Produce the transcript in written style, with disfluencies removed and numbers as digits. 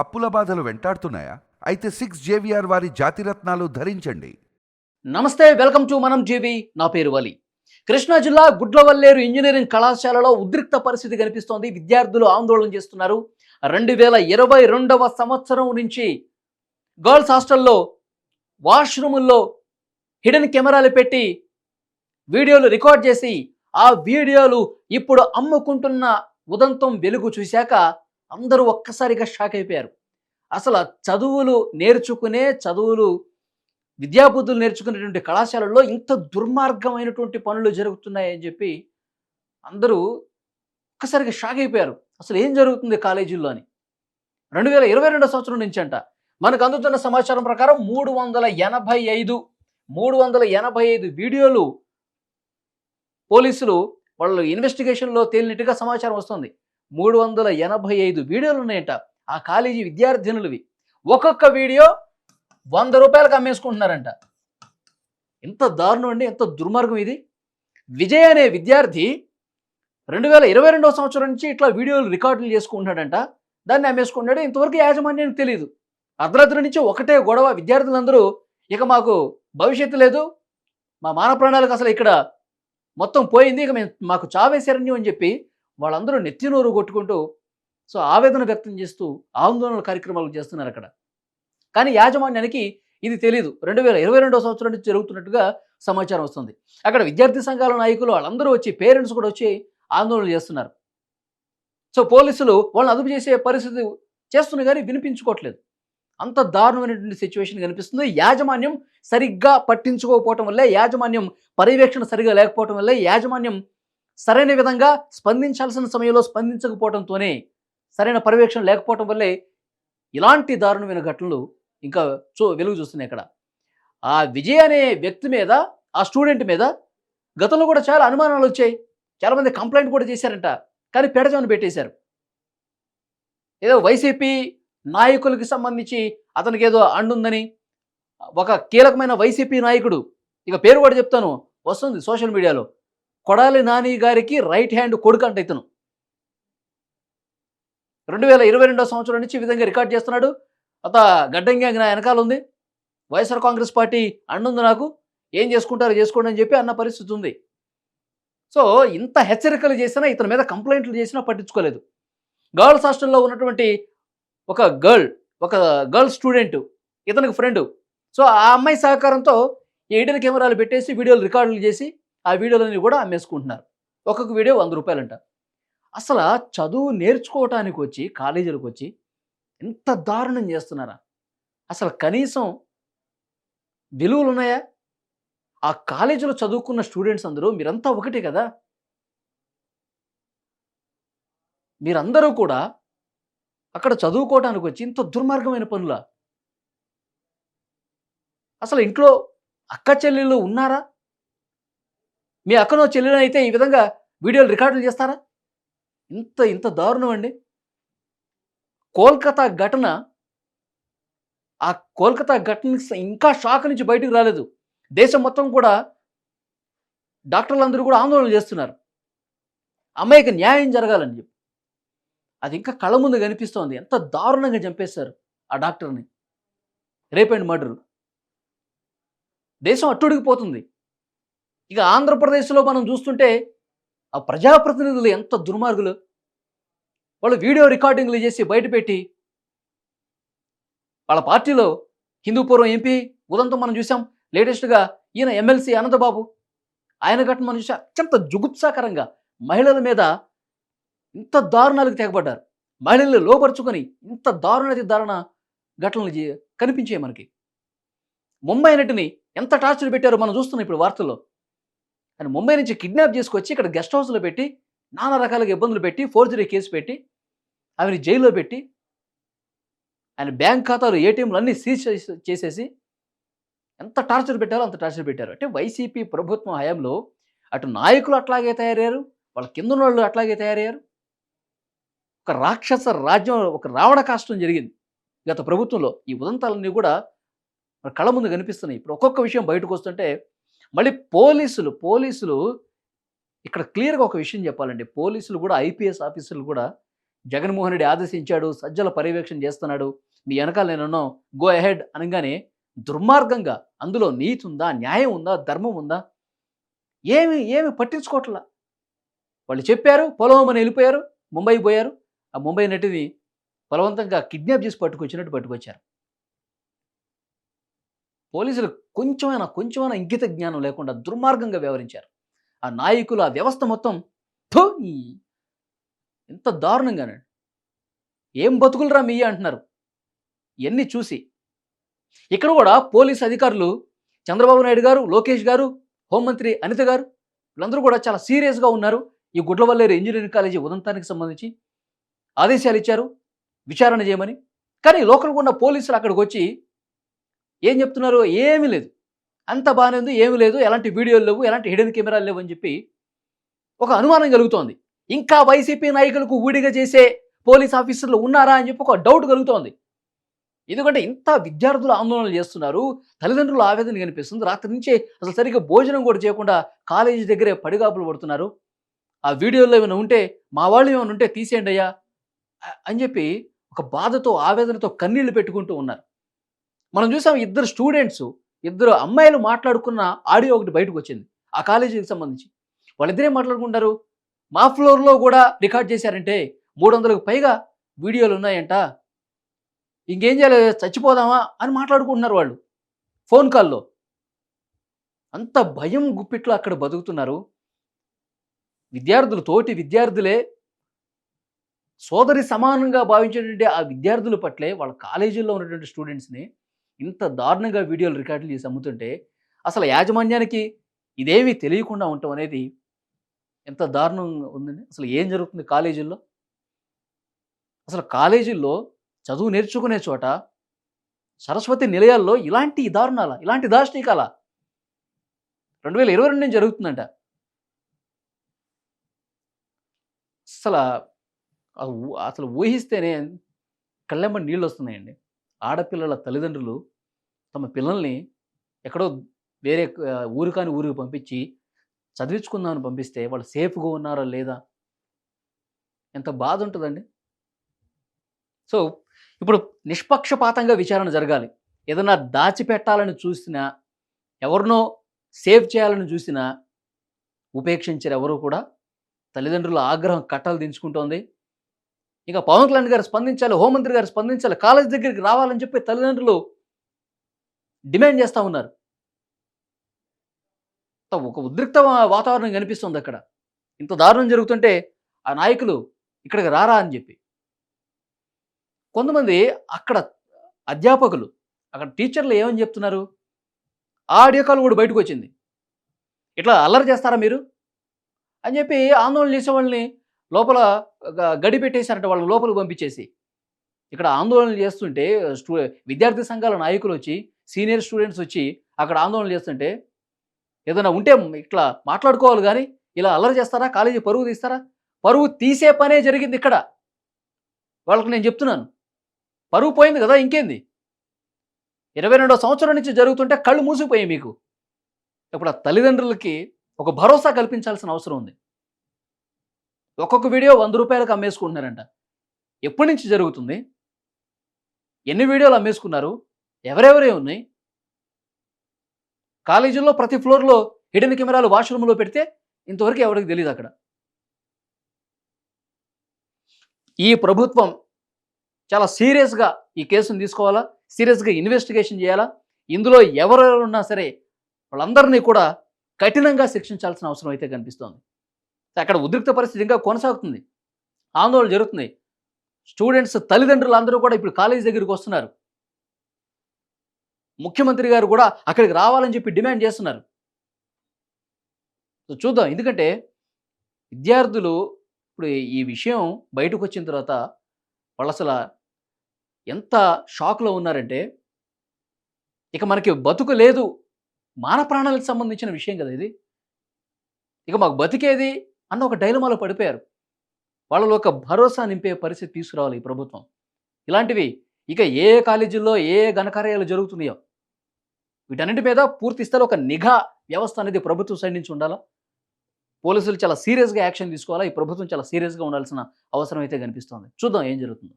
అప్పుల బాధలు వెంటాడుతున్నాయా? అయితే 6 JVR వారి జాతిరత్నాలు ధరించండి. నమస్తే, వెల్కమ్ టు మనం జీవి. నా పేరు వలి. కృష్ణా జిల్లా గుడ్లవల్లేరు ఇంజనీరింగ్ కళాశాలలో ఉద్రిక్త పరిస్థితి కనిపిస్తోంది. విద్యార్థులు ఆందోళన చేస్తున్నారు. 2022వ సంవత్సరం నుంచి గర్ల్స్ హాస్టల్లో వాష్రూముల్లో హిడెన్ కెమెరాలు పెట్టి వీడియోలు రికార్డ్ చేసి ఆ వీడియోలు ఇప్పుడు అమ్ముకుంటున్న ఉదంతం వెలుగు చూశాక అందరూ ఒక్కసారిగా షాక్ అయిపోయారు. అసలు చదువులు విద్యాబుద్ధులు నేర్చుకునేటువంటి కళాశాలల్లో ఇంత దుర్మార్గమైనటువంటి పనులు జరుగుతున్నాయని చెప్పి అందరూ ఒక్కసారిగా షాక్ అయిపోయారు. అసలు ఏం జరుగుతుంది కాలేజీల్లో అని. 2022 సంవత్సరం నుంచి అంట మనకు అందుతున్న సమాచారం ప్రకారం 385 వీడియోలు పోలీసులు వాళ్ళు ఇన్వెస్టిగేషన్లో తేలినట్టుగా సమాచారం వస్తుంది. 385 వీడియోలు ఉన్నాయంట ఆ కాలేజీ విద్యార్థినులవి. ఒక్కొక్క వీడియో 100 రూపాయలకు అమ్మేసుకుంటున్నారంట. ఎంత దారుణం అండి, ఎంత దుర్మార్గం ఇది. విజయ్ అనే విద్యార్థి 2022వ సంవత్సరం నుంచి ఇట్లా వీడియోలు రికార్డులు చేసుకుంటున్నాడంట. దాన్ని అమ్మేసుకుంటున్నాడు. ఇంతవరకు యాజమాన్యానికి తెలియదు. అర్ధరాత్రి నుంచి ఒకటే గొడవ. విద్యార్థులందరూ ఇక మాకు భవిష్యత్తు లేదు, మా మాన ప్రాణాలకు అసలు ఇక్కడ మొత్తం పోయింది, ఇక మాకు చావే శరణ్యం అని చెప్పి వాళ్ళందరూ నెత్తినోరు కొట్టుకుంటూ ఆవేదన వ్యక్తం చేస్తూ ఆందోళన కార్యక్రమాలు చేస్తున్నారు అక్కడ. కానీ యాజమాన్యానికి ఇది తెలియదు. 2022వ సంవత్సరం నుంచి జరుగుతున్నట్టుగా సమాచారం వస్తుంది. అక్కడ విద్యార్థి సంఘాల నాయకులు వాళ్ళందరూ వచ్చి, పేరెంట్స్ కూడా వచ్చి ఆందోళన చేస్తున్నారు. పోలీసులు వాళ్ళని అదుపు చేసే పరిస్థితి చేస్తున్నా కానీ వినిపించుకోవట్లేదు. అంత దారుణమైనటువంటి సిచ్యువేషన్ కనిపిస్తుంది. యాజమాన్యం సరిగ్గా పట్టించుకోకపోవటం వల్లే, యాజమాన్యం పర్యవేక్షణ సరిగ్గా లేకపోవటం వల్లే, యాజమాన్యం సరైన విధంగా స్పందించాల్సిన సమయంలో స్పందించకపోవడంతోనే, సరైన పర్యవేక్షణ లేకపోవటం వల్లే ఇలాంటి దారుణమైన ఘటనలు ఇంకా వెలుగు చూస్తున్నాయి ఇక్కడ. ఆ విజయ్ అనే వ్యక్తి మీద, ఆ స్టూడెంట్ మీద గతంలో కూడా చాలా అనుమానాలు వచ్చాయి. చాలామంది కంప్లైంట్ కూడా చేశారంట. కానీ పెడజమని పెట్టేశారు. ఏదో వైసీపీ నాయకులకి సంబంధించి అతనికి ఏదో అండుందని, ఒక కీలకమైన వైసీపీ నాయకుడు, ఇక పేరు కూడా చెప్తాను, వస్తుంది సోషల్ మీడియాలో, కొడాలి నాని గారికి రైట్ హ్యాండ్ కొడుకు అంట ఇతను. 2022వ సంవత్సరం నుంచి ఈ విధంగా రికార్డ్ చేస్తున్నాడు. గడ్డం గ్యాంగ్ నా వెనకాల ఉంది, వైఎస్ఆర్ కాంగ్రెస్ పార్టీ అండుంది, నాకు ఏం చేసుకుంటారో చేసుకోండి అని చెప్పి అన్న పరిస్థితి ఉంది. ఇంత హెచ్చరికలు చేసినా, ఇతని మీద కంప్లైంట్లు చేసినా పట్టించుకోలేదు. గర్ల్స్ హాస్టల్లో ఉన్నటువంటి ఒక గర్ల్ స్టూడెంట్, ఇతనికి ఫ్రెండ్. ఆ అమ్మాయి సహకారంతో హిడెన్ కెమెరాలు పెట్టేసి వీడియోలు రికార్డులు చేసి ఆ వీడియోలన్నీ కూడా అమ్మేసుకుంటున్నారు. ఒక్కొక్క వీడియో 100 రూపాయలంట. అసలు చదువు నేర్చుకోవటానికి వచ్చి కాలేజీలకు వచ్చి ఎంత దారుణం చేస్తున్నారా? అసలు కనీసం విలువలు ఉన్నాయా? ఆ కాలేజీలో చదువుకున్న స్టూడెంట్స్ అందరూ మీరంతా ఒకటే కదా. మీరందరూ కూడా అక్కడ చదువుకోవడానికి వచ్చి ఇంత దుర్మార్గమైన పనులా? అసలు ఇంట్లో అక్క చెల్లెళ్ళు ఉన్నారా? మీ అక్కనో చెల్లెలు అయితే ఈ విధంగా వీడియోలు రికార్డులు చేస్తారా? ఇంత దారుణం అండి. కోల్కతా ఘటన, ఆ కోల్కతా ఘటన ఇంకా షాక్ నుంచి బయటకు రాలేదు. దేశం మొత్తం కూడా డాక్టర్లందరూ కూడా ఆందోళన చేస్తున్నారు. అమ్మాయికి న్యాయం జరగాలని చెప్పి. అది ఇంకా కళ్ళ ముందు కనిపిస్తోంది. ఎంత దారుణంగా చంపేశారు ఆ డాక్టర్ని. Rape and murder. దేశం అట్టుడికిపోతుంది. ఇక ఆంధ్రప్రదేశ్లో మనం చూస్తుంటే ఆ ప్రజాప్రతినిధులు ఎంత దుర్మార్గులు. వాళ్ళు వీడియో రికార్డింగ్లు చేసి బయటపెట్టి, వాళ్ళ పార్టీలో హిందూపురం ఎంపీ ఉదంతం మనం చూసాం. లేటెస్ట్గా ఈయన ఎమ్మెల్సీ అనంతబాబు, ఆయన ఘటన మనం చూసాం. అత్యంత జుగుప్సాకరంగా మహిళల మీద ఇంత దారుణాలకు తెగబడ్డారు. మహిళలు లోపరుచుకొని ఇంత దారుణ ఘటనలు కనిపించాయి మనకి. ముంబై నటిని ఎంత టార్చర్ పెట్టారో మనం చూస్తున్నాం ఇప్పుడు వార్తల్లో. ఆయన ముంబై నుంచి కిడ్నాప్ చేసుకొచ్చి ఇక్కడ గెస్ట్ హౌస్లో పెట్టి, నానా రకాలుగా ఇబ్బందులు పెట్టి, ఫోర్జరీ కేసు పెట్టి, ఆమెను జైల్లో పెట్టి, ఆయన బ్యాంక్ ఖాతాలు, ఏటీఎంలు అన్నీ సీజ్ చేసేసి ఎంత టార్చర్ పెట్టారో అంత టార్చర్ పెట్టారు. అంటే వైసీపీ ప్రభుత్వం హయాంలో అటు నాయకులు అట్లాగే తయారయ్యారు, వాళ్ళ కింద వాళ్ళు అట్లాగే తయారయ్యారు. ఒక రాక్షస రాజ్యం, ఒక రావణ కాష్టం జరిగింది గత ప్రభుత్వంలో. ఈ ఉదంతాలన్నీ కూడా కళ్ళ ముందు కనిపిస్తున్నాయి. ఇప్పుడు ఒక్కొక్క విషయం బయటకు వస్తుంటే మళ్ళీ పోలీసులు ఇక్కడ క్లియర్గా ఒక విషయం చెప్పాలండి. పోలీసులు కూడా, ఐపీఎస్ ఆఫీసర్లు కూడా జగన్మోహన్ రెడ్డి ఆదేశించాడు, సజ్జల పర్యవేక్షణ చేస్తున్నాడు, మీ వెనకాల నేనున్నాం, గో అహెడ్ అనగానే దుర్మార్గంగా అందులో నీతి ఉందా, న్యాయం ఉందా, ధర్మం ఉందా, ఏమి ఏమి పట్టించుకోవట్లా. వాళ్ళు చెప్పారు, పొలవమని వెళ్ళిపోయారు, ముంబై పోయారు. ఆ ముంబై నటిని బలవంతంగా కిడ్నాప్ చేసి పట్టుకొచ్చినట్టు పట్టుకొచ్చారు. పోలీసులు కొంచెమైనా ఇంగిత జ్ఞానం లేకుండా దుర్మార్గంగా వ్యవహరించారు. ఆ నాయకులు, ఆ వ్యవస్థ మొత్తం థు ఎంత దారుణంగానండి. ఏం బతుకులరా మీయి అంటున్నారు ఇవన్నీ చూసి. ఇక్కడ కూడా పోలీస్ అధికారులు చంద్రబాబు నాయుడు గారు, లోకేష్ గారు, హోంమంత్రి అనిత గారు వీళ్ళందరూ కూడా చాలా సీరియస్గా ఉన్నారు. ఈ గుడ్లవల్లేరు ఇంజనీరింగ్ కాలేజీ ఉదంతానికి సంబంధించి ఆదేశాలు ఇచ్చారు విచారణ చేయమని. కానీ లోకల్గా ఉన్న పోలీసులు అక్కడికి వచ్చి ఏం చెప్తున్నారు? ఏమీ లేదు, అంత బాగానే ఉంది, ఏమీ లేదు, ఎలాంటి వీడియోలు లేవు, ఎలాంటి హిడెన్ కెమెరాలు లేవు అని చెప్పి ఒక అనుమానం కలుగుతోంది. ఇంకా వైసీపీ నాయకులకు ఊడిగా చేసే పోలీస్ ఆఫీసర్లు ఉన్నారా అని చెప్పి ఒక డౌట్ కలుగుతోంది. ఎందుకంటే ఇంత విద్యార్థులు ఆందోళనలు చేస్తున్నారు, తల్లిదండ్రులు ఆవేదన కనిపిస్తుంది. రాత్రి నుంచే అసలు సరిగ్గా భోజనం కూడా చేయకుండా కాలేజీ దగ్గరే పడిగాపులు పడుతున్నారు. ఆ వీడియోలో ఏమైనా ఉంటే, మా వాళ్ళు ఏమైనా ఉంటే తీసేయండి అయ్యా అని చెప్పి ఒక బాధతో, ఆవేదనతో కన్నీళ్లు పెట్టుకుంటూ ఉన్నారు. మనం చూసాం ఇద్దరు అమ్మాయిలు మాట్లాడుకున్న ఆడియో ఒకటి బయటకు వచ్చింది ఆ కాలేజీకి సంబంధించి. వాళ్ళిద్దరే మాట్లాడుకుంటారు, మా ఫ్లోర్లో కూడా రికార్డ్ చేశారంటే 300కు పైగా వీడియోలు ఉన్నాయంట, ఇంకేం చేయాలి, చచ్చిపోదామా అని మాట్లాడుకుంటున్నారు వాళ్ళు ఫోన్ కాల్లో. అంత భయం గుప్పిట్లో అక్కడ బతుకుతున్నారు విద్యార్థులు. తోటి విద్యార్థులే సోదరి సమానంగా భావించేటువంటి ఆ విద్యార్థుల పట్లే వాళ్ళ కాలేజీల్లో ఉన్నటువంటి స్టూడెంట్స్ని ఇంత దారుణంగా వీడియోలు రికార్డులు చేసి అమ్ముతుంటే అసలు యాజమాన్యానికి ఇదేమీ తెలియకుండా ఉండటం అనేది ఎంత దారుణంగా ఉందండి. అసలు ఏం జరుగుతుంది కాలేజీల్లో? అసలు కాలేజీల్లో చదువు నేర్చుకునే చోట, సరస్వతి నిలయాల్లో ఇలాంటి దారుణాల, ఇలాంటి దాష్టీకాల 2022 నుంచి జరుగుతుందంట. అసలు ఊహిస్తేనే కళ్ళెంబడి నీళ్ళు వస్తున్నాయండి. ఆడపిల్లల తల్లిదండ్రులు తమ పిల్లల్ని ఎక్కడో వేరే ఊరు కాని ఊరికి పంపించి చదివించుకుందామని పంపిస్తే వాళ్ళు సేఫ్గా ఉన్నారా లేదా, ఎంత బాధ ఉంటుందండి. సో ఇప్పుడు నిష్పక్షపాతంగా విచారణ జరగాలి. ఏదన్నా దాచిపెట్టాలని చూసినా, ఎవరినో సేవ్ చేయాలని చూసినా ఉపేక్షించారు ఎవరు కూడా. తల్లిదండ్రుల ఆగ్రహం కట్టలు దించుకుంటోంది. ఇక పవన్ కళ్యాణ్ గారు స్పందించాలి, హోంమంత్రి గారు స్పందించాలి, కాలేజ్ దగ్గరికి రావాలని చెప్పి తల్లిదండ్రులు డిమాండ్ చేస్తూ ఉన్నారు. ఒక ఉద్రిక్త వాతావరణం కనిపిస్తుంది అక్కడ. ఇంత దారుణం జరుగుతుంటే ఆ నాయకులు ఇక్కడికి రారా అని చెప్పి. కొంతమంది అక్కడ అధ్యాపకులు, అక్కడ టీచర్లు ఏమని చెప్తున్నారు? ఆ ఆడియో కాల్ కూడా బయటకు వచ్చింది. ఇట్లా అల్లరి చేస్తారా మీరు అని చెప్పి ఆందోళన చేసే వాళ్ళని లోపల గడి పెట్టేశారంట, వాళ్ళని లోపలికి పంపించేసి. ఇక్కడ ఆందోళనలు చేస్తుంటే విద్యార్థి సంఘాల నాయకులు వచ్చి, సీనియర్ స్టూడెంట్స్ వచ్చి అక్కడ ఆందోళన చేస్తుంటే ఏదైనా ఉంటే ఇట్లా మాట్లాడుకోవాలి కానీ ఇలా అల్లరి చేస్తారా? కాలేజీ పరువు తీస్తారా? పరువు తీసే పనే జరిగింది ఇక్కడ. వాళ్ళకి నేను చెప్తున్నాను, పరువు పోయింది కదా, ఇంకేంది. 22వ సంవత్సరం నుంచి జరుగుతుంటే కళ్ళు మూసిపోయాయి మీకు. ఇప్పుడు ఆ తల్లిదండ్రులకి ఒక భరోసా కల్పించాల్సిన అవసరం ఉంది. ఒక్కొక్క వీడియో 100 రూపాయలకు అమ్మేసుకుంటున్నారంట. ఎప్పటి నుంచి జరుగుతుంది? ఎన్ని వీడియోలు అమ్మేసుకున్నారు? ఎవరెవరే ఉన్నాయి? కాలేజీల్లో ప్రతి ఫ్లోర్లో హిడెన్ కెమెరాలు వాష్రూమ్లో పెడితే ఇంతవరకు ఎవరికి తెలియదు అక్కడ. ఈ ప్రభుత్వం చాలా సీరియస్గా ఈ కేసును తీసుకోవాలా, సీరియస్గా ఇన్వెస్టిగేషన్ చేయాలా. ఇందులో ఎవరెవరున్నా సరే వాళ్ళందరినీ కూడా కఠినంగా శిక్షించాల్సిన అవసరం అయితే కనిపిస్తోంది. అక్కడ ఉద్రిక్త పరిస్థితి ఇంకా కొనసాగుతుంది, ఆందోళన జరుగుతుంది. స్టూడెంట్స్ తల్లిదండ్రులు అందరూ కూడా ఇప్పుడు కాలేజీ దగ్గరికి వస్తున్నారు. ముఖ్యమంత్రి గారు కూడా అక్కడికి రావాలని చెప్పి డిమాండ్ చేస్తున్నారు. చూద్దాం, ఎందుకంటే విద్యార్థులు ఇప్పుడు ఈ విషయం బయటకు వచ్చిన తర్వాత వాళ్ళు అసలు ఎంత షాక్లో ఉన్నారంటే, ఇక మనకి బతుకు లేదు, మాన ప్రాణాలకు సంబంధించిన విషయం కదా ఇది, ఇక మాకు బతికేది అన్న ఒక డైలమాలో పడిపోయారు. వాళ్ళలో ఒక భరోసా నింపే పరిస్థితి తీసుకురావాలి ఈ ప్రభుత్వం. ఇలాంటివి ఇక ఏ కాలేజీల్లో ఏ ఘనకార్యాలు జరుగుతున్నాయో వీటన్నిటి మీద పూర్తి స్థాయిలో ఒక నిఘా వ్యవస్థ అనేది ప్రభుత్వం సైడ్ నుంచి ఉండాలా. పోలీసులు చాలా సీరియస్గా యాక్షన్ తీసుకోవాలా, ఈ ప్రభుత్వం చాలా సీరియస్గా ఉండాల్సిన అవసరం అయితే కనిపిస్తోంది. చూద్దాం ఏం జరుగుతుందో.